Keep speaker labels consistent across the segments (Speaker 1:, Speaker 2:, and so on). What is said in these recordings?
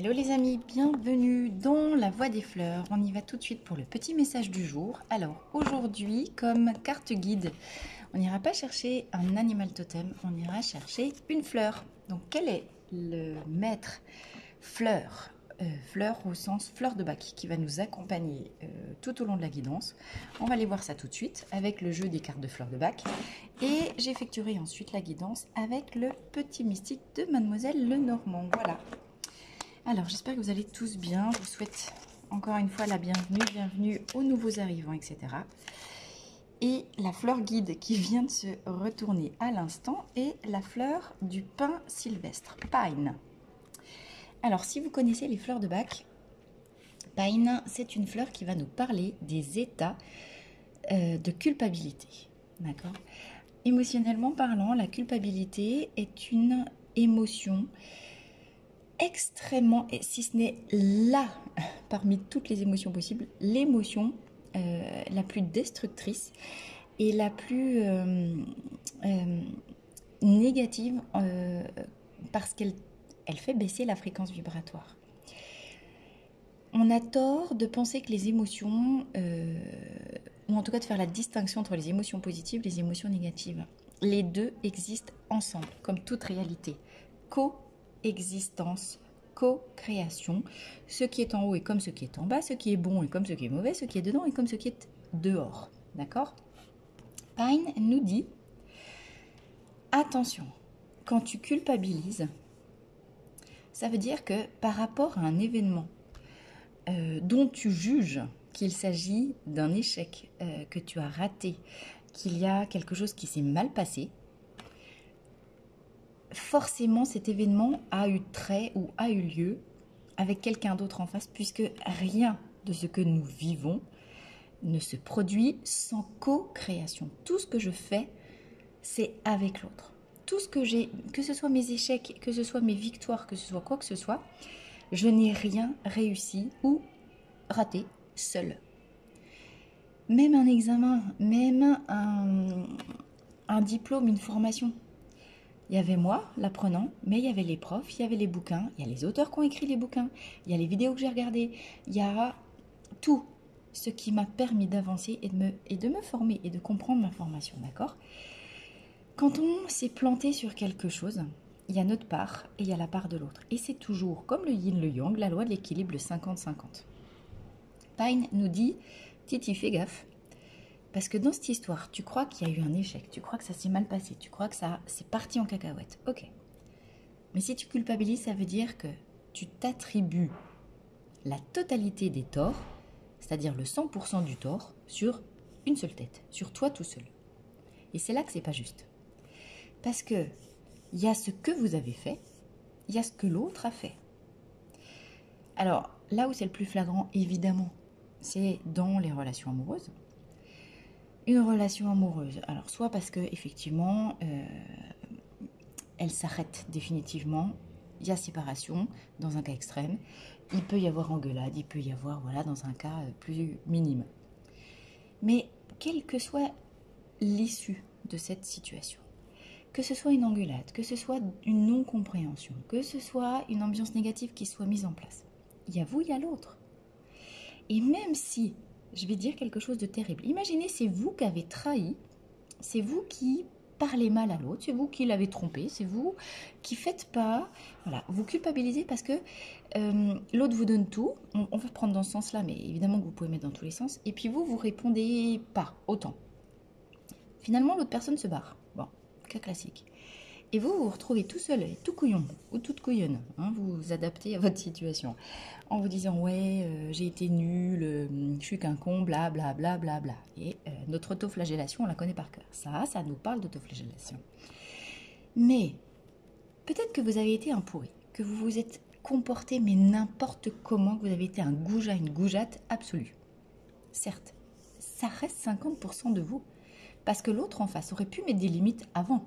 Speaker 1: Hello les amis, bienvenue dans la Voie des fleurs. On y va tout de suite pour le petit message du jour. Alors aujourd'hui, comme carte guide, on n'ira pas chercher un animal totem, on ira chercher une fleur. Donc quel est le maître fleur fleur au sens fleur de bac qui va nous accompagner tout au long de la guidance. On va aller voir ça tout de suite avec le jeu des cartes de fleur de bac. Et j'effectuerai ensuite la guidance avec le petit mystique de Mademoiselle Lenormand. Voilà. Alors, j'espère que vous allez tous bien. Je vous souhaite encore une fois la bienvenue aux nouveaux arrivants, etc. Et la fleur guide qui vient de se retourner à l'instant est la fleur du pin sylvestre, Pine. Alors, si vous connaissez les fleurs de bac, Pine, c'est une fleur qui va nous parler des états de culpabilité. D'accord ? Émotionnellement parlant, la culpabilité est une émotion extrêmement, si ce n'est là, parmi toutes les émotions possibles, l'émotion la plus destructrice et la plus négative parce qu'elle fait baisser la fréquence vibratoire. On a tort de penser que les émotions, ou en tout cas de faire la distinction entre les émotions positives et les émotions négatives. Les deux existent ensemble, comme toute réalité. Coexistence, co-création. Ce qui est en haut est comme ce qui est en bas, ce qui est bon est comme ce qui est mauvais, ce qui est dedans est comme ce qui est dehors. D'accord ? Pine nous dit, attention, quand tu culpabilises, ça veut dire que par rapport à un événement dont tu juges qu'il s'agit d'un échec, que tu as raté, qu'il y a quelque chose qui s'est mal passé, forcément cet événement a eu trait ou a eu lieu avec quelqu'un d'autre en face, puisque rien de ce que nous vivons ne se produit sans co-création. Tout ce que je fais, c'est avec l'autre. Tout ce que j'ai, que ce soit mes échecs, que ce soit mes victoires, que ce soit quoi que ce soit, je n'ai rien réussi ou raté seul. Même un examen, même un diplôme, une formation. Il y avait moi, l'apprenant, mais il y avait les profs, il y avait les bouquins, il y a les auteurs qui ont écrit les bouquins, il y a les vidéos que j'ai regardées, il y a tout ce qui m'a permis d'avancer et de me former et de comprendre ma formation, d'accord ? Quand on s'est planté sur quelque chose, il y a notre part et il y a la part de l'autre. Et c'est toujours, comme le yin, le yang, la loi de l'équilibre, le 50-50. Pine nous dit, Titi, fais gaffe. Parce que dans cette histoire, tu crois qu'il y a eu un échec, tu crois que ça s'est mal passé, tu crois que ça c'est parti en cacahuète. Ok. Mais si tu culpabilises, ça veut dire que tu t'attribues la totalité des torts, c'est-à-dire le 100% du tort, sur une seule tête, sur toi tout seul. Et c'est là que c'est pas juste. Parce que il y a ce que vous avez fait, il y a ce que l'autre a fait. Alors, là où c'est le plus flagrant, évidemment, c'est dans les relations amoureuses. Une relation amoureuse, alors soit parce que effectivement elle s'arrête définitivement, il y a séparation dans un cas extrême, il peut y avoir engueulade, il peut y avoir dans un cas plus minime. Mais quelle que soit l'issue de cette situation, que ce soit une engueulade, que ce soit une non-compréhension, que ce soit une ambiance négative qui soit mise en place, il y a vous, il y a l'autre. Et même si je vais dire quelque chose de terrible. Imaginez, c'est vous qui avez trahi, c'est vous qui parlez mal à l'autre, c'est vous qui l'avez trompé, c'est vous qui faites pas, voilà, vous culpabilisez parce que l'autre vous donne tout, on va prendre dans ce sens-là, mais évidemment que vous pouvez mettre dans tous les sens, et puis vous répondez pas autant. Finalement, l'autre personne se barre. Bon, cas classique. Et vous vous retrouvez tout seul, tout couillon ou toute couillonne. Hein, vous vous adaptez à votre situation. En vous disant, ouais, j'ai été nulle, je suis qu'un con, bla bla bla bla bla. Et notre autoflagellation, on la connaît par cœur. Ça nous parle d'autoflagellation. Mais peut-être que vous avez été un pourri, que vous vous êtes comporté, mais n'importe comment, que vous avez été un goujat, une goujatte absolue. Certes, ça reste 50% de vous. Parce que l'autre en face aurait pu mettre des limites avant.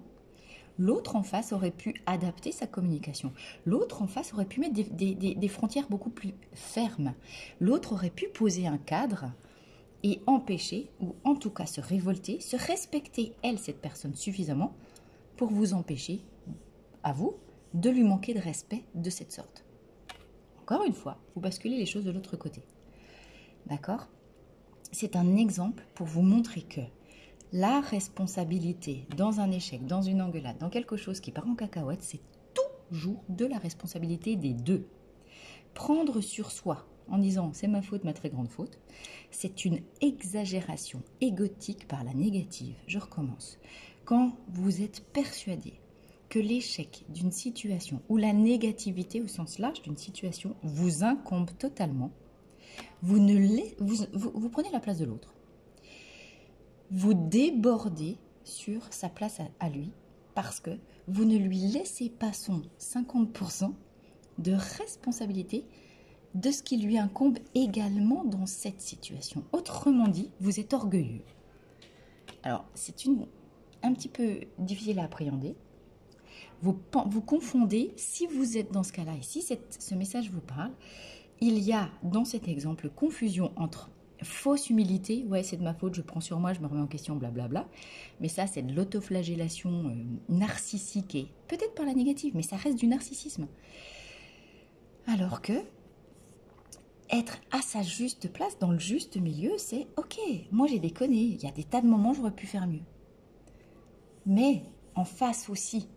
Speaker 1: L'autre en face aurait pu adapter sa communication. L'autre en face aurait pu mettre des frontières beaucoup plus fermes. L'autre aurait pu poser un cadre et empêcher, ou en tout cas se révolter, se respecter, elle, cette personne, suffisamment pour vous empêcher, à vous, de lui manquer de respect de cette sorte. encore une fois, vous basculez les choses de l'autre côté. D'accord? C'est un exemple pour vous montrer que la responsabilité dans un échec, dans une engueulade, dans quelque chose qui part en cacahuète, c'est toujours de la responsabilité des deux. Prendre sur soi en disant « c'est ma faute, ma très grande faute », c'est une exagération égotique par la négative. Je recommence. Quand vous êtes persuadé que l'échec d'une situation ou la négativité au sens large d'une situation vous incombe totalement, vous prenez la place de l'autre. Vous débordez sur sa place à lui parce que vous ne lui laissez pas son 50% de responsabilité de ce qui lui incombe également dans cette situation. Autrement dit, vous êtes orgueilleux. Alors, c'est un petit peu difficile à appréhender. Vous confondez, si vous êtes dans ce cas-là, et si ce message vous parle, il y a dans cet exemple confusion entre fausse humilité, ouais c'est de ma faute, je prends sur moi, je me remets en question, blablabla, mais ça c'est de l'autoflagellation narcissique et peut-être par la négative, mais ça reste du narcissisme. Alors que être à sa juste place, dans le juste milieu, c'est ok, moi j'ai déconné, il y a des tas de moments où j'aurais pu faire mieux. Mais en face aussi,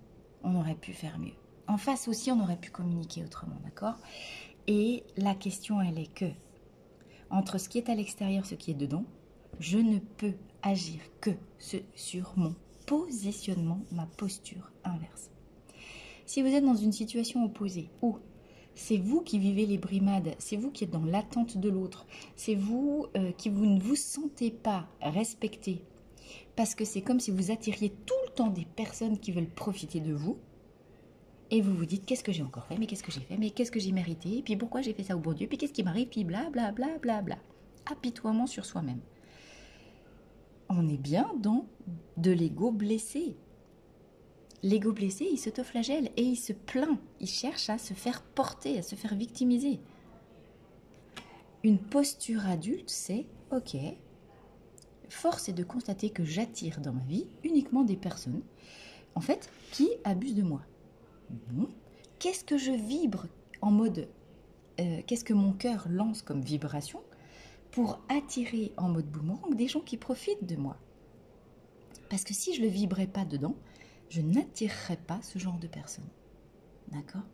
Speaker 1: on aurait pu faire mieux. En face aussi, on aurait pu communiquer autrement, d'accord? Et la question, elle est que, entre ce qui est à l'extérieur, ce qui est dedans, je ne peux agir que sur mon positionnement, ma posture inverse. Si vous êtes dans une situation opposée, où c'est vous qui vivez les brimades, c'est vous qui êtes dans l'attente de l'autre, c'est vous qui vous ne vous sentez pas respecté, parce que c'est comme si vous attiriez tout le temps des personnes qui veulent profiter de vous, et vous vous dites, qu'est-ce que j'ai encore fait, mais qu'est-ce que j'ai fait, mais qu'est-ce que j'ai mérité, et puis pourquoi j'ai fait ça au bon Dieu, puis qu'est-ce qui m'arrive, puis blablabla, bla, bla, bla. Apitoiement sur soi-même. On est bien dans de l'ego blessé. L'ego blessé, il s'autoflagelle et il se plaint, il cherche à se faire porter, à se faire victimiser. Une posture adulte, c'est, ok, force est de constater que j'attire dans ma vie uniquement des personnes, en fait, qui abusent de moi. Bon. Qu'est-ce que je vibre en mode, qu'est-ce que mon cœur lance comme vibration pour attirer en mode boomerang des gens qui profitent de moi? Parce que si je ne le vibrais pas dedans, je n'attirerai pas ce genre de personnes. D'accord?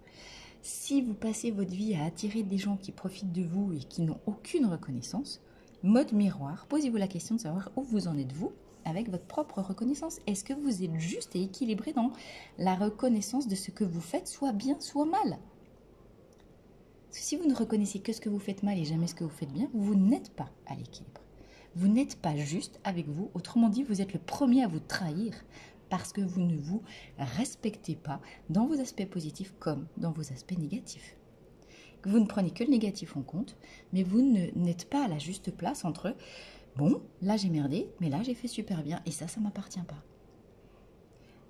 Speaker 1: Si vous passez votre vie à attirer des gens qui profitent de vous et qui n'ont aucune reconnaissance, mode miroir, posez-vous la question de savoir où vous en êtes vous avec votre propre reconnaissance. Est-ce que vous êtes juste et équilibré dans la reconnaissance de ce que vous faites, soit bien, soit mal? Parce que si vous ne reconnaissez que ce que vous faites mal et jamais ce que vous faites bien, vous n'êtes pas à l'équilibre. Vous n'êtes pas juste avec vous. Autrement dit, vous êtes le premier à vous trahir parce que vous ne vous respectez pas dans vos aspects positifs comme dans vos aspects négatifs. Vous ne prenez que le négatif en compte, mais vous n'êtes pas à la juste place entre « bon, là j'ai merdé, mais là j'ai fait super bien et ça ne m'appartient pas ».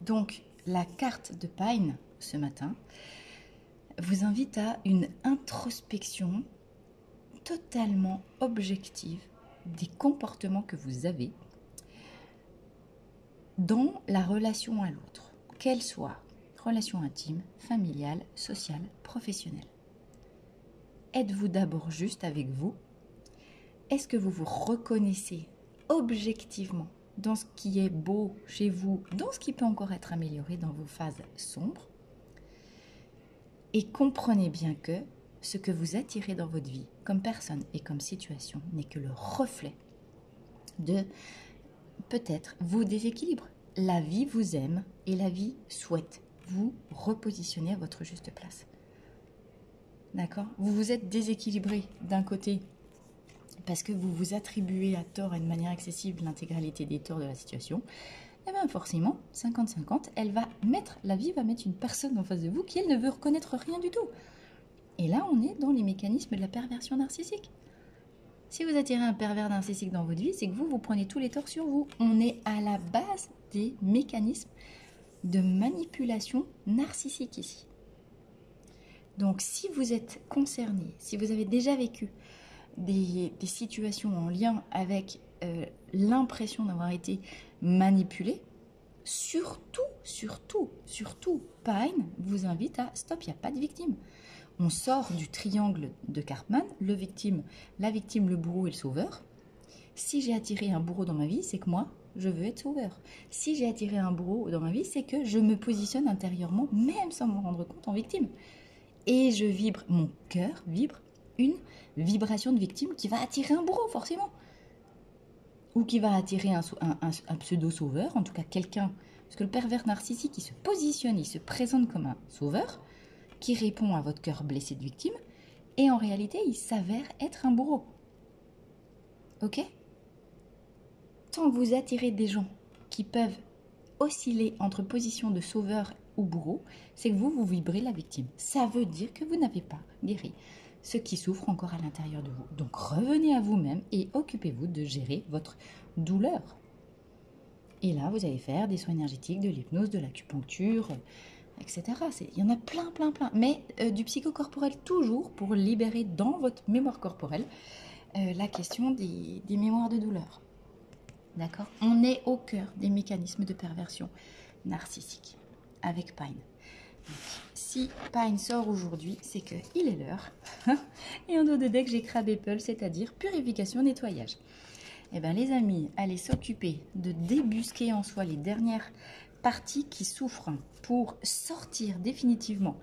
Speaker 1: Donc, la carte de Pine ce matin vous invite à une introspection totalement objective des comportements que vous avez dans la relation à l'autre, qu'elle soit relation intime, familiale, sociale, professionnelle. Êtes-vous d'abord juste avec vous? Est-ce que vous vous reconnaissez objectivement dans ce qui est beau chez vous, dans ce qui peut encore être amélioré dans vos phases sombres? Et comprenez bien que ce que vous attirez dans votre vie, comme personne et comme situation, n'est que le reflet de peut-être vos déséquilibres. La vie vous aime et la vie souhaite vous repositionner à votre juste place. D'accord? Vous vous êtes déséquilibré d'un côté parce que vous vous attribuez à tort et de manière excessive l'intégralité des torts de la situation. Et bien forcément, 50-50, la vie va mettre une personne en face de vous qui, elle, ne veut reconnaître rien du tout. Et là, on est dans les mécanismes de la perversion narcissique. Si vous attirez un pervers narcissique dans votre vie, c'est que vous prenez tous les torts sur vous. On est à la base des mécanismes de manipulation narcissique ici. Donc, si vous êtes concerné, si vous avez déjà vécu des situations en lien avec l'impression d'avoir été manipulé, surtout, Pine vous invite à stop, il n'y a pas de victime. on sort du triangle de Karpman, la victime, le bourreau et le sauveur. Si j'ai attiré un bourreau dans ma vie, c'est que moi, je veux être sauveur. Si j'ai attiré un bourreau dans ma vie, c'est que je me positionne intérieurement, même sans me rendre compte, en victime. Et je vibre, mon cœur vibre une vibration de victime qui va attirer un bourreau, forcément. Ou qui va attirer un pseudo-sauveur, en tout cas quelqu'un. Parce que le pervers narcissique, il se positionne, il se présente comme un sauveur qui répond à votre cœur blessé de victime. Et en réalité, il s'avère être un bourreau. Ok ? Tant que vous attirez des gens qui peuvent osciller entre position de sauveur ou bourreau, c'est que vous vibrez la victime. Ça veut dire que vous n'avez pas guéri ce qui souffre encore à l'intérieur de vous. Donc revenez à vous-même et occupez-vous de gérer votre douleur. Et là, vous allez faire des soins énergétiques, de l'hypnose, de l'acupuncture, etc. Il y en a plein. Mais du psychocorporel toujours pour libérer dans votre mémoire corporelle la question des mémoires de douleur. D'accord ? On est au cœur des mécanismes de perversion narcissique avec Pine. Donc, si Pine sort aujourd'hui, c'est qu'il est l'heure. Et en dos de deck, j'ai Crab Apple, c'est-à-dire purification, nettoyage. Eh bien, les amis, allez s'occuper de débusquer en soi les dernières parties qui souffrent pour sortir définitivement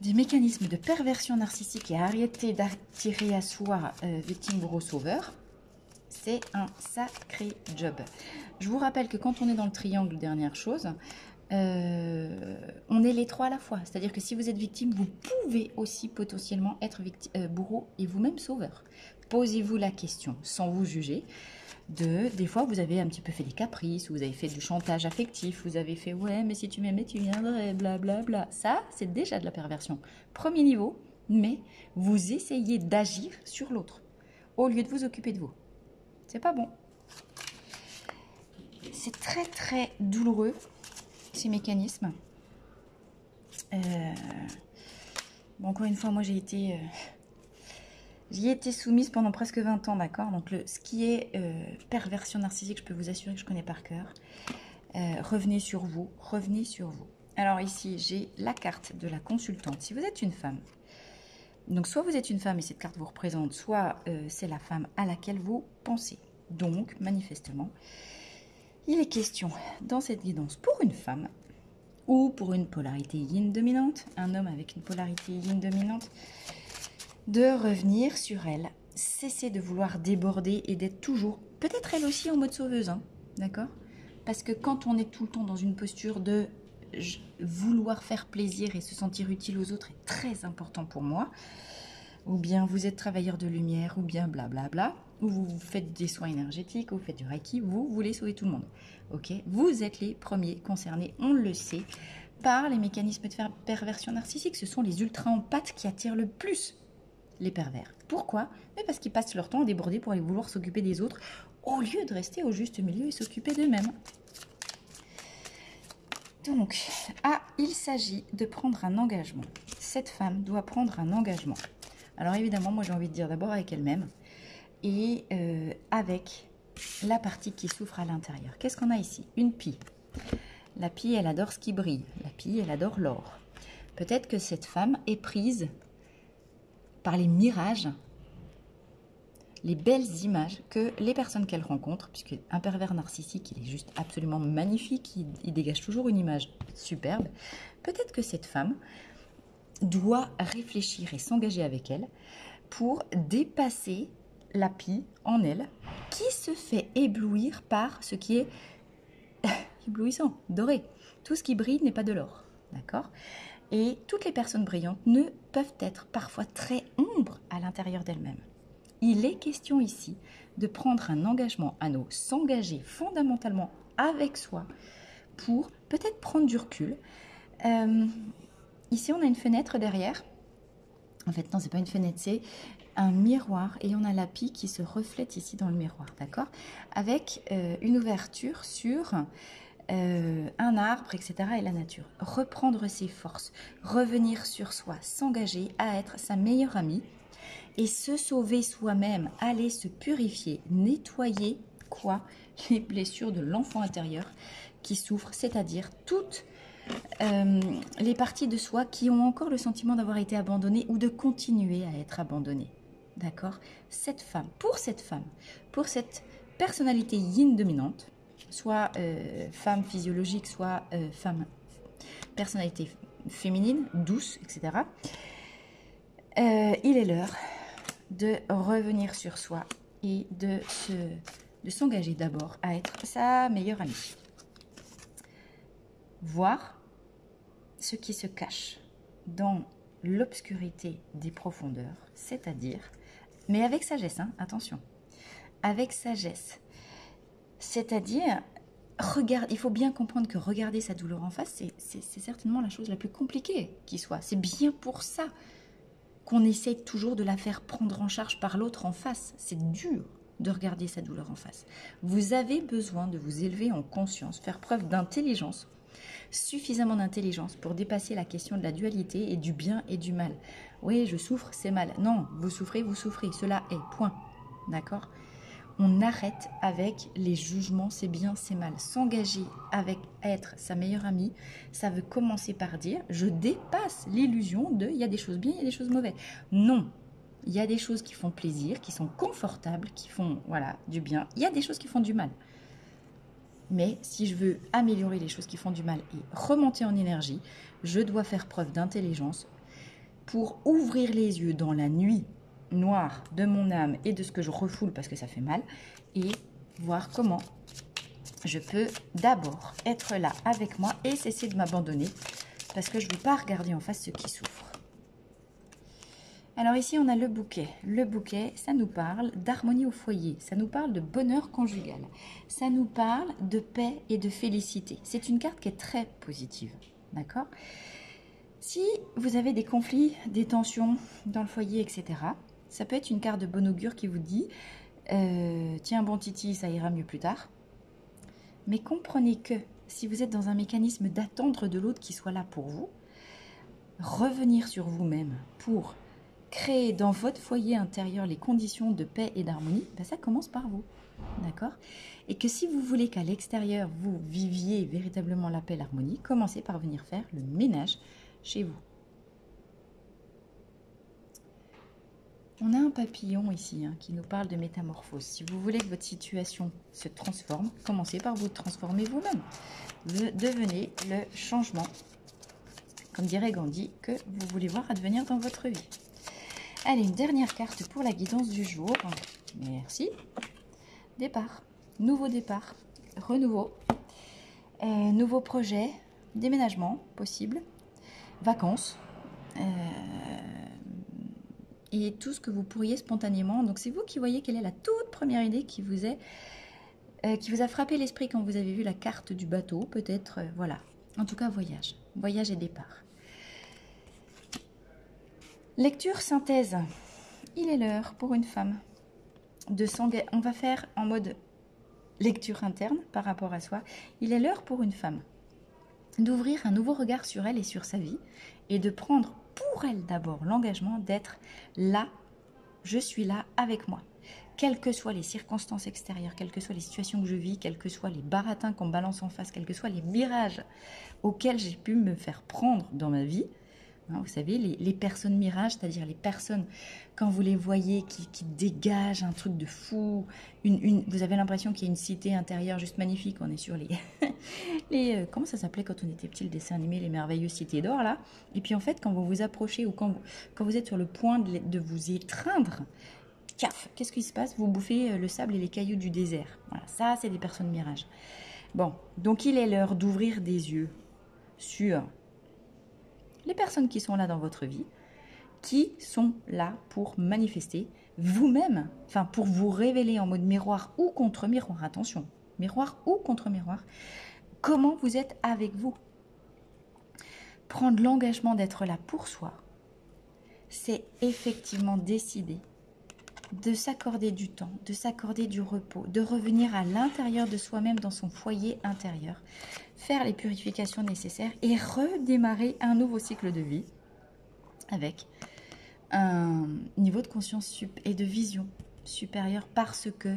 Speaker 1: des mécanismes de perversion narcissique et arrêter d'attirer à soi victime, bourreau, sauveur. C'est un sacré job. Je vous rappelle que quand on est dans le triangle, dernière chose, on est les trois à la fois. C'est-à-dire que si vous êtes victime, vous pouvez aussi potentiellement être bourreau et vous-même sauveur. Posez-vous la question, sans vous juger, des fois vous avez un petit peu fait des caprices, vous avez fait du chantage affectif, vous avez fait « ouais, mais si tu m'aimais, tu viendrais, blablabla ». Ça, c'est déjà de la perversion. Premier niveau, mais vous essayez d'agir sur l'autre, au lieu de vous occuper de vous. C'est pas bon. C'est très très douloureux, ces mécanismes. Bon, encore une fois, moi j'y ai été soumise pendant presque 20 ans, d'accord. Donc ce qui est perversion narcissique, je peux vous assurer que je connais par cœur. Revenez sur vous, revenez sur vous. Alors ici, j'ai la carte de la consultante. Si vous êtes une femme, donc soit vous êtes une femme et cette carte vous représente, soit c'est la femme à laquelle vous pensez. Donc, manifestement, il est question dans cette guidance pour une femme ou pour une polarité yin dominante, un homme avec une polarité yin dominante, de revenir sur elle, cesser de vouloir déborder et d'être toujours, peut-être elle aussi en mode sauveuse, hein, d'accord ? Parce que quand on est tout le temps dans une posture de vouloir faire plaisir et se sentir utile aux autres est très important pour moi, ou bien vous êtes travailleur de lumière, ou bien blablabla, ou vous faites des soins énergétiques, ou vous faites du reiki, vous voulez sauver tout le monde. Ok ? Vous êtes les premiers concernés, on le sait, par les mécanismes de perversion narcissique. Ce sont les ultra-empathes qui attirent le plus les pervers. Pourquoi ? Mais parce qu'ils passent leur temps à déborder pour aller vouloir s'occuper des autres, au lieu de rester au juste milieu et s'occuper d'eux-mêmes. Donc, il s'agit de prendre un engagement. Cette femme doit prendre un engagement. Alors évidemment, moi j'ai envie de dire d'abord avec elle-même et avec la partie qui souffre à l'intérieur. Qu'est-ce qu'on a ici ? Une pie. La pie, elle adore ce qui brille. La pie, elle adore l'or. Peut-être que cette femme est prise par les mirages, les belles images que les personnes qu'elle rencontre, puisque un pervers narcissique, il est juste absolument magnifique, il dégage toujours une image superbe. Peut-être que cette femme doit réfléchir et s'engager avec elle pour dépasser la pie en elle qui se fait éblouir par ce qui est éblouissant, doré. Tout ce qui brille n'est pas de l'or, d'accord ? Et toutes les personnes brillantes ne peuvent être parfois très ombres à l'intérieur d'elles-mêmes. Il est question ici de prendre un engagement à nous, s'engager fondamentalement avec soi pour peut-être prendre du recul. Ici, on a une fenêtre derrière. En fait, non, c'est pas une fenêtre, c'est un miroir. Et on a la pie qui se reflète ici dans le miroir, d'accord ? Avec une ouverture sur un arbre, etc. et la nature. Reprendre ses forces, revenir sur soi, s'engager à être sa meilleure amie et se sauver soi-même, aller se purifier, nettoyer les blessures de l'enfant intérieur qui souffre, c'est-à-dire toute les parties de soi qui ont encore le sentiment d'avoir été abandonnées ou de continuer à être abandonnées. D'accord? Cette femme, pour cette personnalité yin dominante, soit femme physiologique, soit femme personnalité féminine, douce, etc. Il est l'heure de revenir sur soi et de s'engager d'abord à être sa meilleure amie. Voir ce qui se cache dans l'obscurité des profondeurs, c'est-à-dire, mais avec sagesse, hein, attention, avec sagesse, c'est-à-dire, il faut bien comprendre que regarder sa douleur en face, c'est certainement la chose la plus compliquée qui soit. C'est bien pour ça qu'on essaie toujours de la faire prendre en charge par l'autre en face. C'est dur de regarder sa douleur en face. Vous avez besoin de vous élever en conscience, faire preuve d'intelligence, suffisamment d'intelligence pour dépasser la question de la dualité et du bien et du mal. Oui, je souffre, c'est mal. Non, vous souffrez, cela est, point. D'accord ? On arrête avec les jugements, c'est bien, c'est mal. S'engager avec être sa meilleure amie, ça veut commencer par dire, je dépasse l'illusion de, il y a des choses bien, il y a des choses mauvaises. Non, il y a des choses qui font plaisir, qui sont confortables, qui font, voilà, du bien. Il y a des choses qui font du mal. Mais si je veux améliorer les choses qui font du mal et remonter en énergie, je dois faire preuve d'intelligence pour ouvrir les yeux dans la nuit noire de mon âme et de ce que je refoule parce que ça fait mal et voir comment je peux d'abord être là avec moi et cesser de m'abandonner parce que je ne veux pas regarder en face ceux qui souffrent. Alors ici, on a le bouquet. Le bouquet, ça nous parle d'harmonie au foyer, ça nous parle de bonheur conjugal, ça nous parle de paix et de félicité. C'est une carte qui est très positive, d'accord ? Si vous avez des conflits, des tensions dans le foyer, etc., ça peut être une carte de bon augure qui vous dit « Tiens, bon titi, ça ira mieux plus tard ». Mais comprenez que si vous êtes dans un mécanisme d'attendre de l'autre qui soit là pour vous, revenir sur vous-même pour créer dans votre foyer intérieur les conditions de paix et d'harmonie, ben ça commence par vous, d'accord? Et que si vous voulez qu'à l'extérieur, vous viviez véritablement la paix et l'harmonie, commencez par venir faire le ménage chez vous. On a un papillon ici hein, qui nous parle de métamorphose. Si vous voulez que votre situation se transforme, commencez par vous transformer vous-même. Devenez le changement, comme dirait Gandhi, que vous voulez voir advenir dans votre vie. Allez, une dernière carte pour la guidance du jour. Merci. Départ. Nouveau départ. Renouveau. Nouveau projet. Déménagement possible. Vacances. Et tout ce que vous pourriez spontanément. Donc, c'est vous qui voyez quelle est la toute première idée qui vous a frappé l'esprit quand vous avez vu la carte du bateau. Peut-être, voilà. En tout cas, voyage. Voyage et départ. Lecture synthèse. Il est l'heure pour une femme de s'engager. On va faire en mode lecture interne par rapport à soi. Il est l'heure pour une femme d'ouvrir un nouveau regard sur elle et sur sa vie et de prendre pour elle d'abord l'engagement d'être là, je suis là avec moi. Quelles que soient les circonstances extérieures, quelles que soient les situations que je vis, quels que soient les baratins qu'on me balance en face, quels que soient les mirages auxquels j'ai pu me faire prendre dans ma vie. Vous savez, les personnes mirages, c'est-à-dire les personnes, quand vous les voyez, qui dégagent un truc de fou, vous avez l'impression qu'il y a une cité intérieure juste magnifique. On est sur les comment ça s'appelait quand on était petit, le dessin animé, les merveilleuses cités d'or, là. Et puis en fait, quand vous vous approchez ou quand vous êtes sur le point de vous étreindre, qu'est-ce qui se passe? Vous bouffez le sable et les cailloux du désert. Voilà, ça, c'est des personnes mirages. Bon, donc il est l'heure d'ouvrir des yeux sur les personnes qui sont là dans votre vie, qui sont là pour manifester vous-même, enfin pour vous révéler en mode miroir ou contre miroir, attention, miroir ou contre miroir, comment vous êtes avec vous. Prendre l'engagement d'être là pour soi, c'est effectivement décider de s'accorder du temps, de s'accorder du repos, de revenir à l'intérieur de soi-même dans son foyer intérieur, faire les purifications nécessaires et redémarrer un nouveau cycle de vie avec un niveau de conscience et de vision supérieur parce que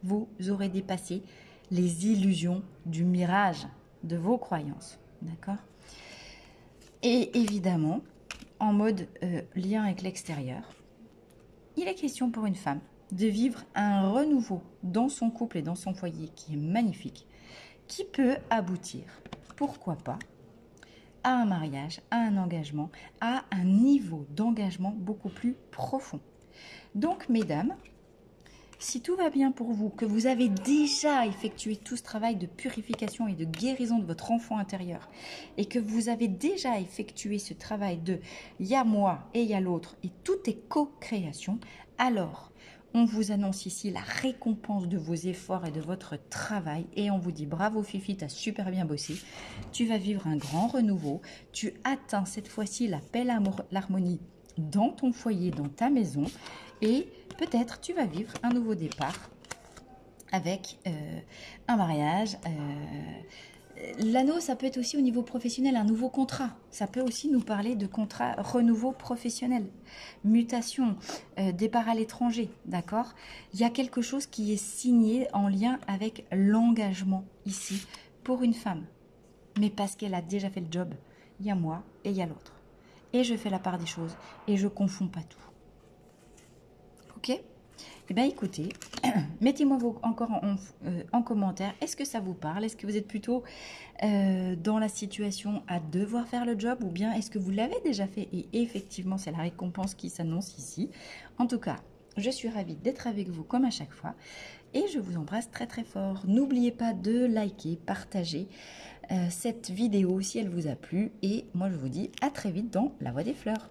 Speaker 1: vous aurez dépassé les illusions du mirage de vos croyances. D'accord ? Et évidemment, en mode lien avec l'extérieur, il est question pour une femme de vivre un renouveau dans son couple et dans son foyer qui est magnifique, qui peut aboutir, pourquoi pas, à un mariage, à un engagement, à un niveau d'engagement beaucoup plus profond. Donc, mesdames, si tout va bien pour vous, que vous avez déjà effectué tout ce travail de purification et de guérison de votre enfant intérieur, et que vous avez déjà effectué ce travail de « il y a moi et il y a l'autre » et tout est co-création, alors on vous annonce ici la récompense de vos efforts et de votre travail et on vous dit bravo Fifi, tu as super bien bossé, tu vas vivre un grand renouveau, tu atteins cette fois-ci la paix, l'harmonie dans ton foyer, dans ta maison et peut-être tu vas vivre un nouveau départ avec un mariage. L'anneau, ça peut être aussi au niveau professionnel, un nouveau contrat. Ça peut aussi nous parler de contrat renouveau professionnel, mutation, départ à l'étranger, d'accord? Il y a quelque chose qui est signé en lien avec l'engagement ici pour une femme. Mais parce qu'elle a déjà fait le job, il y a moi et il y a l'autre. Et je fais la part des choses et je ne confonds pas tout. Ok? Eh bien écoutez, mettez-moi encore en commentaire, est-ce que ça vous parle? Est-ce que vous êtes plutôt dans la situation à devoir faire le job ou bien est-ce que vous l'avez déjà fait et effectivement c'est la récompense qui s'annonce ici? En tout cas, je suis ravie d'être avec vous comme à chaque fois et je vous embrasse très très fort. N'oubliez pas de liker, partager cette vidéo si elle vous a plu et moi je vous dis à très vite dans La Voie des Fleurs.